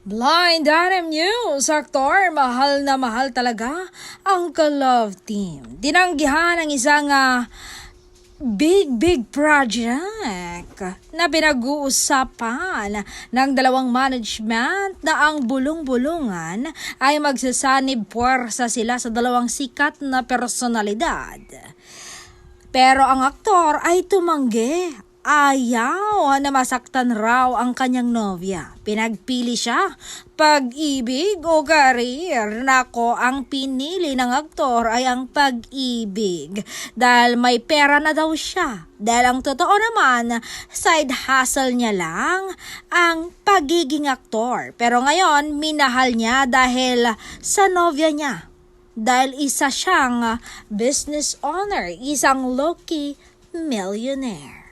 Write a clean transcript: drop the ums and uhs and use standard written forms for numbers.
Blind Item News, aktor, mahal na mahal talaga ang ka-love team. Dinanggihan ang isang big project na pinag-uusapan ng dalawang management na ang bulong-bulungan ay magsasanib puwersa sila sa dalawang sikat na personalidad. Pero ang aktor ay tumanggi. Ayaw na masaktan raw ang kanyang nobya. Pinagpili siya, pag-ibig o karir. Nako, ang pinili ng aktor ay ang pag-ibig. Dahil may pera na daw siya. Dahil ang totoo naman, side hustle niya lang ang pagiging aktor. Pero ngayon, minahal niya dahil sa nobya niya. Dahil isa siyang business owner, isang low-key millionaire.